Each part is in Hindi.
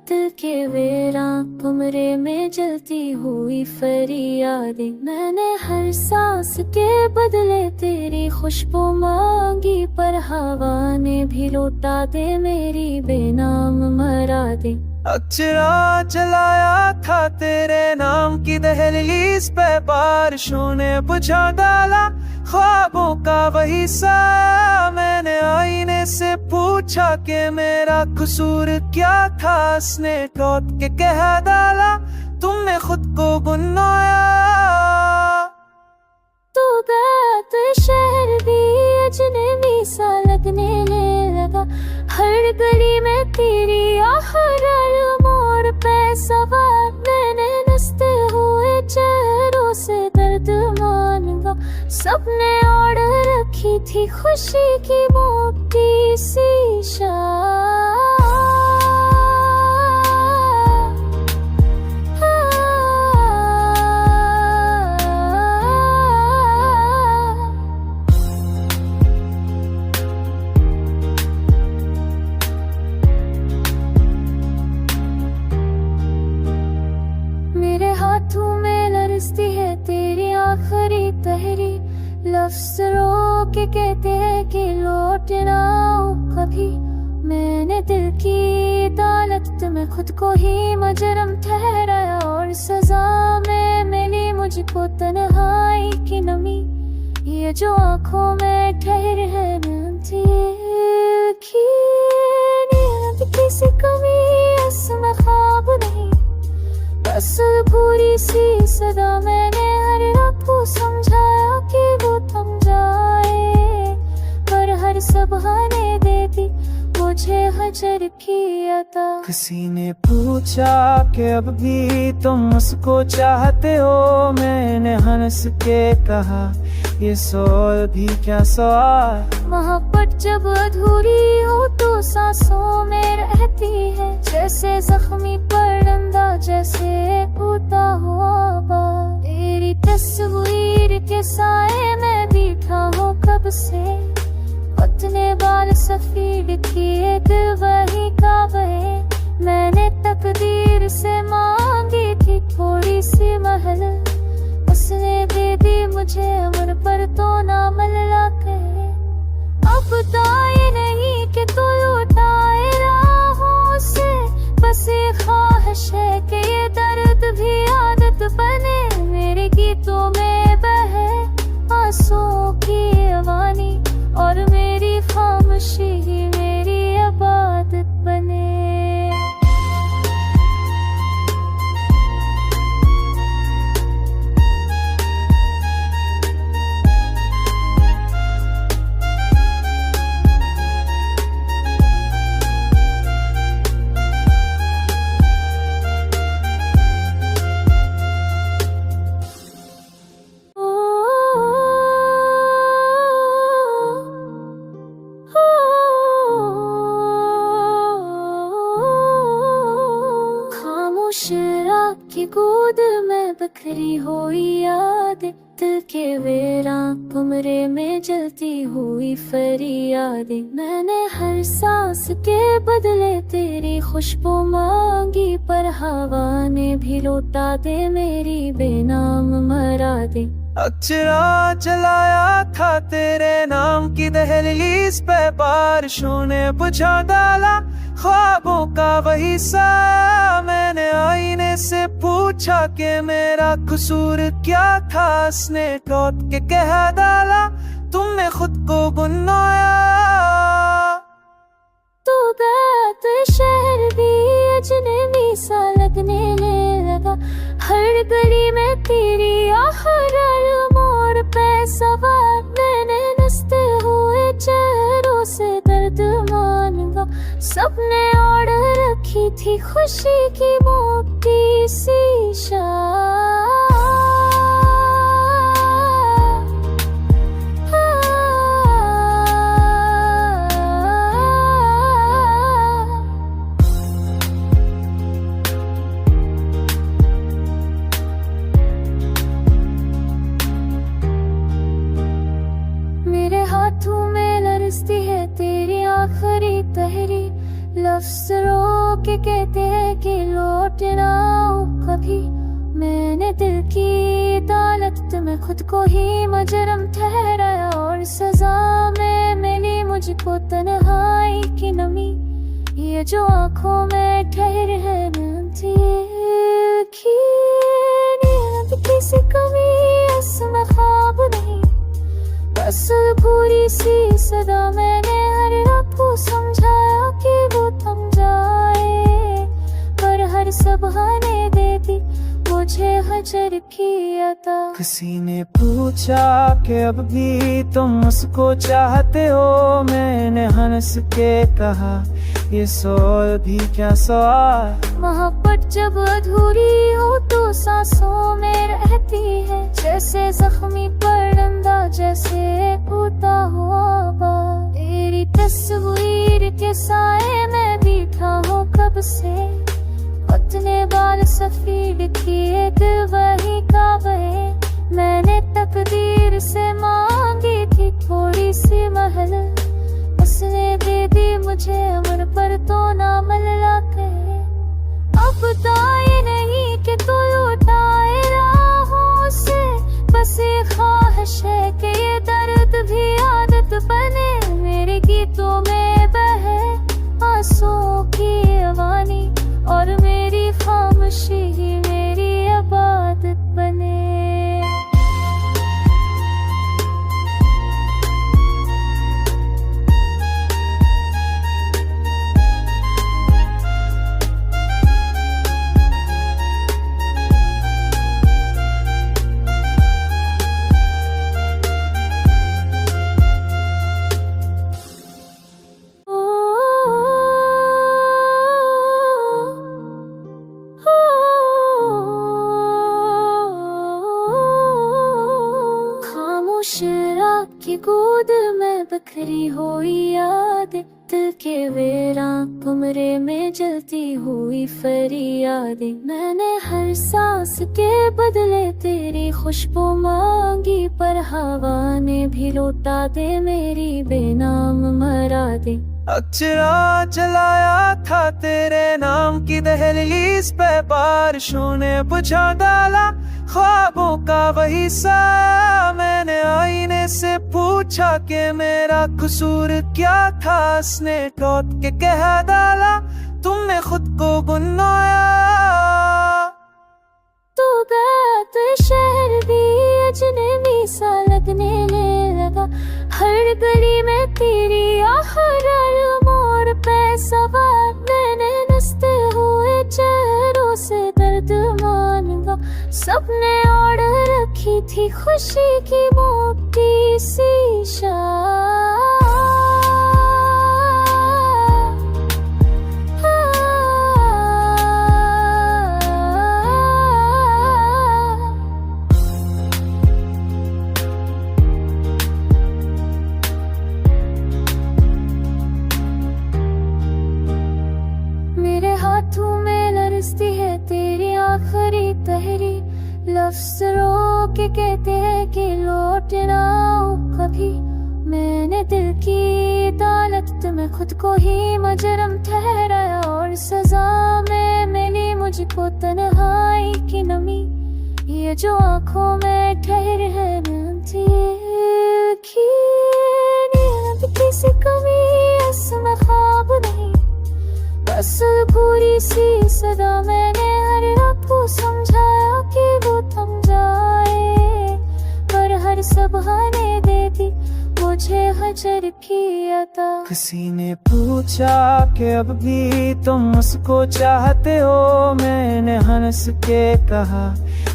दिल के वेरां कमरे में जलती हुई फरियादें। मैंने हर सांस के बदले तेरी खुशबू मांगी, पर हवा ने भी लौटा दे मेरी बेनाम मरादे। अक्षरा चलाया था तेरे नाम की दहलीज पे, बारिशों ने बुझा डाला ख्वाबों का वही सा। मैंने आईने से पूछा कि मेरा कसूर क्या था, उसने टोट के कह डाला तुमने खुद को बनाया। तू गया तो शहर भी अजनबी सा लगने लगा, हर गली में तेरी हर मोड़ पे सवार। मैंने नचते हुए चेहरों से दर्द मांगा, सबने ओढ़ रखी थी खुशी की मोटी सी शाल। हाथों में लरजती है तेरी आखिरी तहरी, लफ्ज़ रो के कहते हैं कि लौट ना आओ कभी। मैंने दिल की अदालत में खुद को ही मुजरिम ठहराया, और सजा में मिली मुझको तन्हाई की नमी। ये जो आंखों में ठहर है दिल की नींद किसी कमी, इसमें ख्वाब नहीं बस पूरी सी सदा। मैंने हर रात को समझाया कि वो थम जाए, पर हर सबहाने देती मुझे हजर की अता। किसी ने पूछा कि अब भी तुम उसको चाहते हो, मैंने हंस के कहा ये सवाल भी क्या सवाल। मोहब्बत जब अधूरी हो तो सांसों में रहती है, जैसे जख्मी परिंदा जैसे उड़ता हुआ बाल। तेरी तस्वीर के साए में बैठा हूँ कब से, अपने बाल सफेद किए दिल वही का बहे। मैंने तकदीर से मांगी थी थोड़ी सी महल, उसने दे दी मुझे अमर पर तो ना मल्ला कहे। अब दाए नहीं कि तू लौटाए राहों से, बस ये ख्वाहिश है कि ये दर्द भी आदत बने। मेरे गीतों में बहे आंसुओं की अवानी, और मेरी खामोशी ही मेरी इबादत बने। शराब की गोद में बखरी हुई यादें, दिल के वेरां कमरे में जलती हुई फरियादें। मैंने हर सांस के बदले तेरी खुशबू मांगी, पर हवा ने भी लौटा दे मेरी बेनाम मरादे। अक्षरा चलाया था तेरे नाम की दहलीज पे, बारिशों ने बुझा डाला ख्वाबों का वही सा। मैंने आईने से पूछा कि मेरा कसूर क्या था, उसने टोट के कह डाला तुमने खुद को बनाया। तू गया तो शहर भी अजनबी सा लगने लगा, हर गली में तेरी हर मोड़ पे सवार। मैंने नचते हुए चेहरों से दर्द मांगा, सबने ओढ़ रखी थी खुशी की मोटी सी शाल। हाथों में लरजती है तेरी आखिरी तहरी, लफ्ज़ रो के कहते हैं लौट ना आऊं कभी। मैंने दिल की अदालत में खुद को ही मुजरिम ठहराया, और सजा में मिली मुझको तन्हाई की नमी। ये जो आंखों में ठहर है नींद किसी कमी, इसमें ख्वाब नहीं बस पूरी सी सदा। मैंने हर रात को समझाया कि वो थम जाए, पर हर सबहाने देती मुझे हजर की अता। किसी ने पूछा कि अब भी तुम उसको चाहते हो, मैंने हंस के कहा ये सवाल भी क्या सवाल। मोहब्बत जब अधूरी हो तो सांसों में रहती है, जैसे जख्मी परिंदा जैसे उड़ता हुआ बाल। तेरी तस्वीर के साए में बैठा हूँ कब से, अपने बाल सफेद किए दिल वही का बहे। मैंने तकदीर से मांगी थी थोड़ी सी महल, उसने दे दी मुझे अमर पर तो नामल ला के। अब दाए नहीं कि तू लौटाए राहों से, बस ये ख्वाहिश है कि ये दर्द भी आदत बने। मेरे गीतों में बहे आंसुओं की अवानी, और मेरी खामोशी ही मेरी इबादत बने। शराब की गोद में बखरी हुई याद, दिल के वेरा कमरे में जलती हुई फरियादें। मैंने हर सांस के बदले तेरी खुशबू मांगी, पर हवा ने भी लौटा दे मेरी बेनाम मरादे। अक्षरा जलाया था तेरे नाम की दहलीज पे, बारिशों ने बुझा डाला ख्वाबों का वही सा। मैंने आईने से पूछा कि मेरा कसूर क्या था, उसने टोट के कह डाला तुमने खुद को गुनाया। तू गया तो शहर भी अजनबी सा लगने लगा, हर गली में तेरी आहट, हर मोड़ पे सवार। मैंने नचते हुए चेहरों से दर्द मांगा, सबने ओढ़ रखी थी खुशी की मोटी सी शाल। हाथों में लरसती है तेरी आखिरी तहरी, लफ्ज़ रो के कहते हैं कि लौट ना आऊं कभी। मैंने दिल की अदालत में खुद को ही मुजरिम ठहराया, और सजा में मिली मुझको तन्हाई की नमी। ये जो आंखों में ठहर है नींद किसी कमी, इसमें ख्वाब नहीं बस पूरी सी सदा। मैंने हर रात को समझाया कि वो थम जाए, पर हर सबहाने देती मुझे हजर की अता। किसी ने पूछा कि अब भी तुम उसको चाहते हो, मैंने हंस के कहा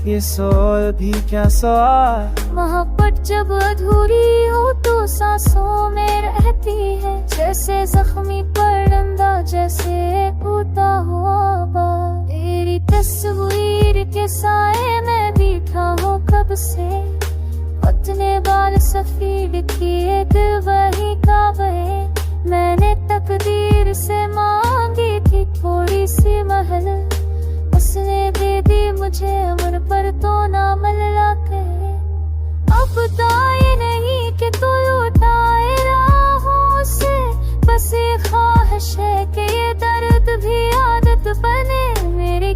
ये सवाल भी क्या सवाल। मोहब्बत जब अधूरी हो तो सांसों में रहती है, जैसे जख्मी परिंदा जैसे उड़ता हुआ बाल। तेरी तस्वीर के साए में बैठा हूँ कब से, अपने बाल सफेद किए दिल वही का बहे। मैंने तकदीर से मांगी थी थोड़ी सी महल, उसने दे दी मुझे अमर पर तो नामल ला के। अब दाए नहीं कि तू लौटाए राहों से, बस ये ख्वाहिश है कि ये दर्द भी आदत बने। मेरे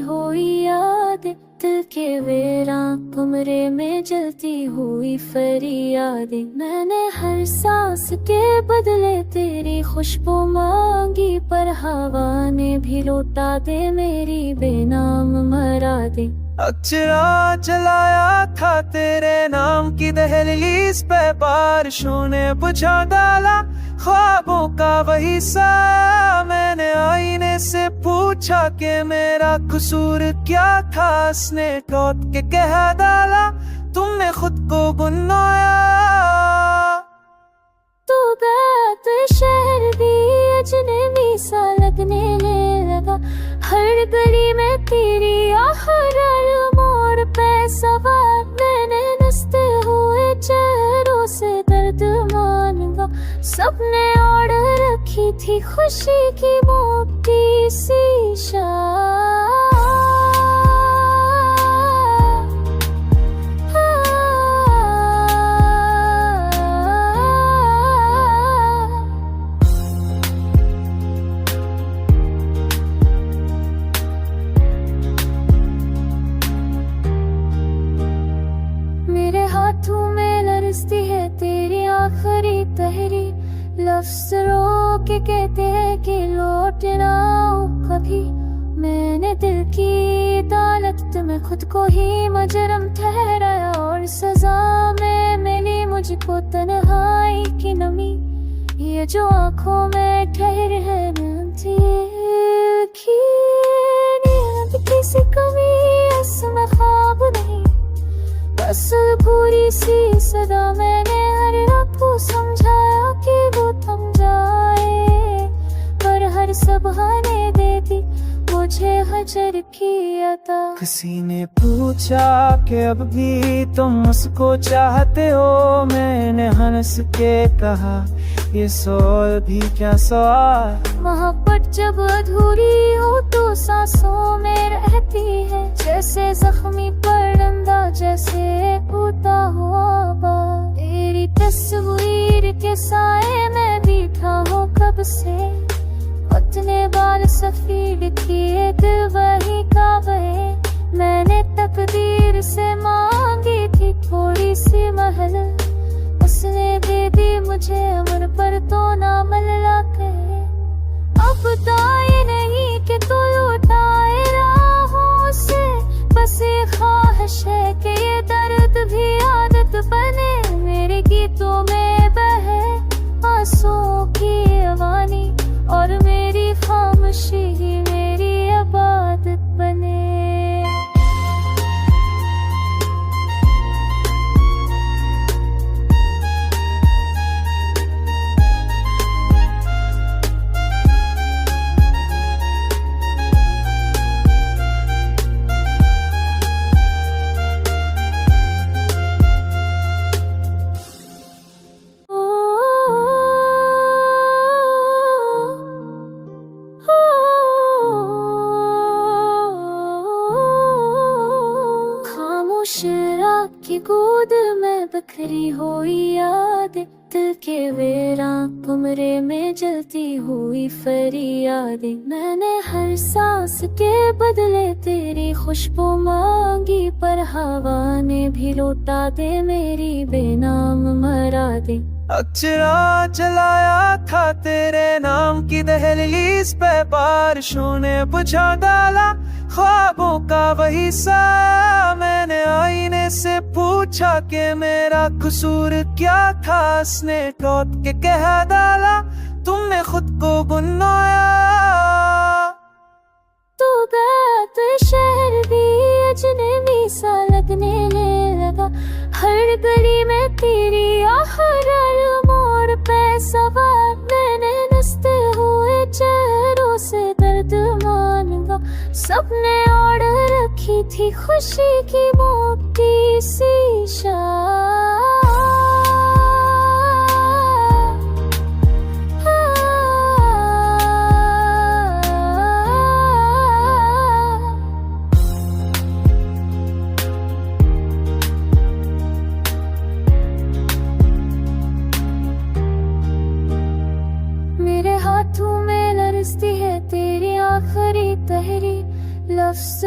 हुई याद, दिल के वीरां कमरे में जलती हुई फरियादें। मैंने हर सांस के बदले तेरी खुशबू मांगी, पर हवा ने भी लौटा दे मेरी बेनाम मरादे। अक्षरा जलाया था तेरे नाम की दहलीज पे, बारिशों ने बुझा डाला ख्वाबों का वही सा। मैंने आईने से पूछा कि मेरा कसूर क्या था, उसने टोट के कह डाला तुमने खुद को गुनाया। तू गया तो शहर भी अजनबी सा लगने लगा, हर गली में तेरी आहट, मोड़ पे सवार। मैंने नचते हुए चेहरों से दर्द मांगा, सबने ओढ़ रखी थी खुशी की मोटी सी शाल। मेरे हाथों में लरजती है तेरी आखिरी तहरी, लफ्ज़ रोक के कहते हैं कि लौट ना आओ कभी। मैंने दिल की अदालत में खुद को ही मुजरिम ठहराया, और सजा में मिली मुझको तन्हाई की नमी। ये जो आंखों में ठहर है नींद किसी कमी, इसमें ख्वाब नहीं बस पूरी सी सदा। मैंने हर रात को समझाया कि वो थम जाए, पर हर सबहाने देती मुझे हजर की अता। किसी ने पूछा कि अब भी तुम उसको चाहते हो, मैंने हंस के कहा ये सवाल भी क्या सवाल। मोहब्बत जब अधूरी हो तो सांसों में रहती है, जैसे जख्मी परिंदा जैसे उड़ता हुआ बाग। तेरी तस्वीर के साए में बैठा हूँ कब से, अपने बाल सफेद किए दिल वही का वही। मैंने तकदीर से मांगी थी थोड़ी सी महल, उसने दे दी मुझे अमर पर तो नामल लाके। अब दाई नहीं कि तू लौटाए राहों से, बस ये ख्वाहिश है कि ये दर्द भी आदत बने। मेरे गीतों में बहे आंसुओं की अवानी, और मेरी खामोशी ही मेरी इबादत बने। की गोद में बखरी हुई याद, दिल के वीरां कमरे में जलती हुई फरियादें। मैंने हर सांस के बदले तेरी खुशबू मांगी, पर हवा ने भी लौटा दे मेरी बेनाम मरादे। अक्षरा जलाया था तेरे नाम की दहलीज पे, बारिशों ने बुझा डाला ख्वाबों का वही सा। मैंने आईने से पूछा कि मेरा कसूर क्या था, उसने टोट के कह डाला तुमने खुद को गुनाया। तू गया तो शहर भी अजनबी सा लगने लगा, हर गली में तेरी आहट, मोड़ पे सवार। मैंने नचते हुए चेहरों से दर्द मांगा, सबने ओढ़ रखी थी खुशी की मोटी सी शाल। मेरे हाथों में लरजती है तेरी आखिरी तहरी, लफ्ज़